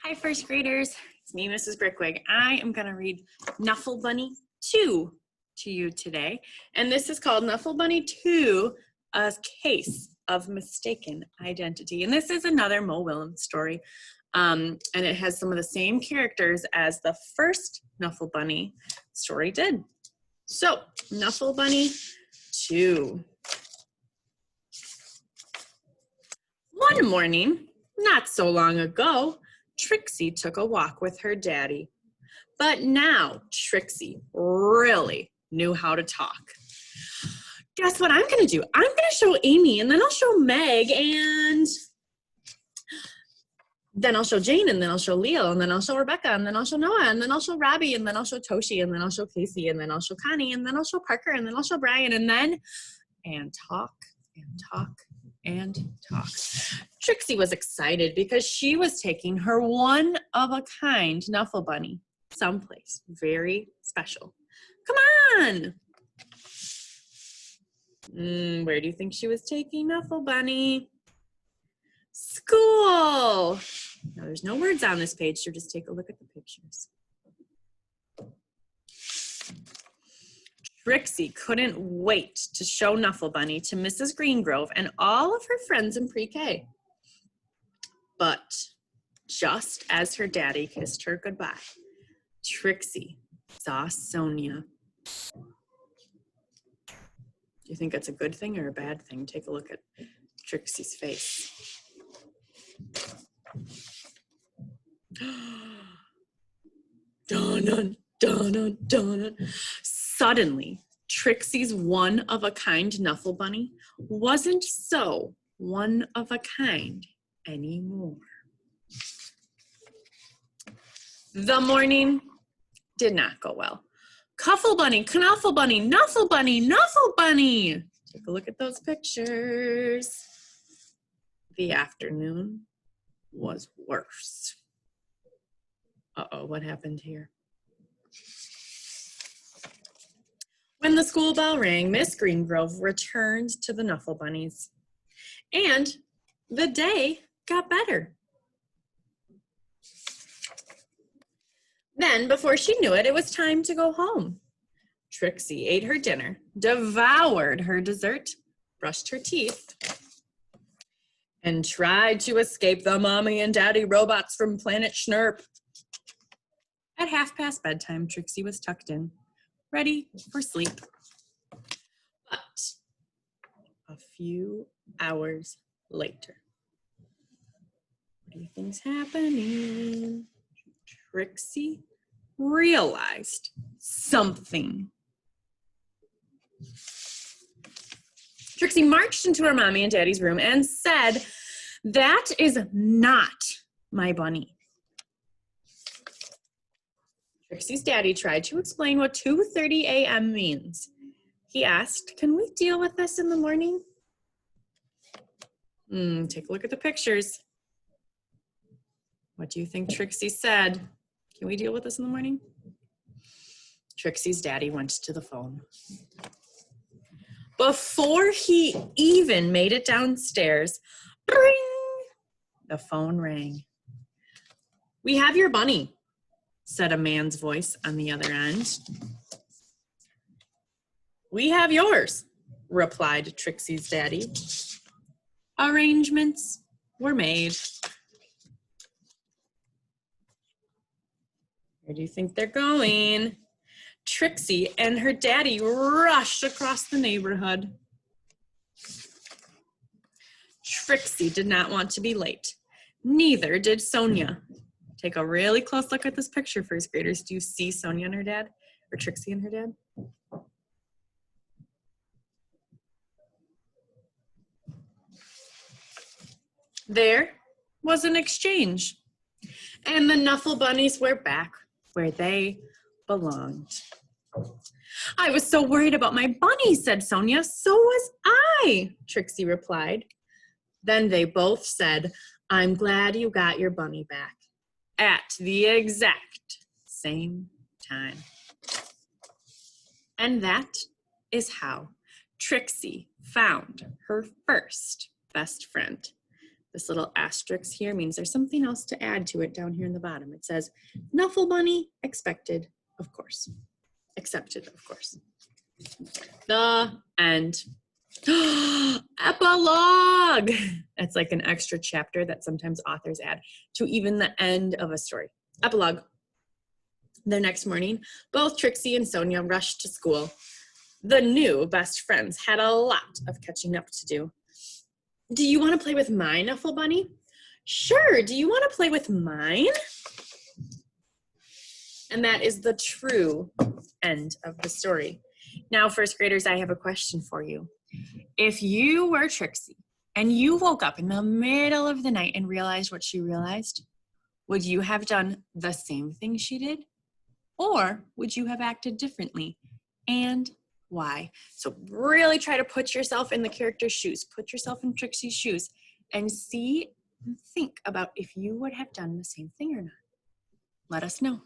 Hi, first graders. It's me, Mrs. Brickwig. I am going to read Knuffle Bunny Too to you today. And this is called Knuffle Bunny Too, A Case of Mistaken Identity. And this is another Mo Willems story. And it has some of the same characters as the first Knuffle Bunny story did. So, Knuffle Bunny 2. One morning, not so long ago, Trixie took a walk with her daddy. But now Trixie really knew how to talk. Guess what I'm going to do? I'm going to show Amy, and then I'll show Meg, and then I'll show Jane, and then I'll show Leo, and then I'll show Rebecca, and then I'll show Noah, and then I'll show Robbie, and then I'll show Toshi, and then I'll show Casey, and then I'll show Connie, and then I'll show Parker, and then I'll show Brian, and then, and talk, and talk, and talk. Trixie was excited because she was taking her one-of-a-kind Knuffle Bunny someplace very special. Come on! Where do you think she was taking Knuffle Bunny? School! Now, there's no words on this page, so just take a look at the pictures. Trixie couldn't wait to show Knuffle Bunny to Mrs. Greengrove and all of her friends in pre-K. But just as her daddy kissed her goodbye, Trixie saw Sonia. Do you think it's a good thing or a bad thing? Take a look at Trixie's face. Dun-dun, dun-dun, dun-dun. Suddenly, Trixie's one-of-a-kind Knuffle Bunny wasn't so one-of-a-kind anymore. The morning did not go well. Knuffle Bunny, Knuffle Bunny, Knuffle Bunny, Knuffle Bunny. Take a look at those pictures. The afternoon was worse. Uh-oh, what happened here? When the school bell rang, Miss Greengrove returned to the Knuffle Bunnies. And the day got better. Then, before she knew it, it was time to go home. Trixie ate her dinner, devoured her dessert, brushed her teeth, and tried to escape the mommy and daddy robots from Planet Schnurp. At 1:30 bedtime, Trixie was tucked in, ready for sleep. But a few hours later, what do you think's happening? Trixie realized something. Trixie marched into her mommy and daddy's room and said, "That is not my bunny." Trixie's daddy tried to explain what 2:30 a.m. means. He asked, "Can we deal with this in the morning?" Take a look at the pictures. What do you think Trixie said? Can we deal with this in the morning? Trixie's daddy went to the phone. Before he even made it downstairs, ring, the phone rang. "We have your bunny," said a man's voice on the other end. "We have yours," replied Trixie's daddy. Arrangements were made. Where do you think they're going? Trixie and her daddy rushed across the neighborhood. Trixie did not want to be late. Neither did Sonia. Take a really close look at this picture, first graders. Do you see Sonia and her dad? Or Trixie and her dad? There was an exchange. And the Knuffle Bunnies were back where they belonged. "I was so worried about my bunny," said Sonia. "So was I," Trixie replied. Then they both said, "I'm glad you got your bunny back," at the exact same time. And that is how Trixie found her first best friend. This little asterisk here means there's something else to add to it down here in the bottom. It says, Knuffle Bunny expected, of course. Accepted, of course. The end. Epilogue! It's like an extra chapter that sometimes authors add to even the end of a story. Epilogue. The next morning, both Trixie and Sonia rushed to school. The new best friends had a lot of catching up to do. Do you want to play with my Knuffle Bunny? Sure, do you want to play with mine? And that is the true end of the story. Now, first graders, I have a question for you. If you were Trixie and you woke up in the middle of the night and realized what she realized, would you have done the same thing she did? Or would you have acted differently? And why? So really try to put yourself in the character's shoes, put yourself in Trixie's shoes, and see and think about if you would have done the same thing or not. Let us know.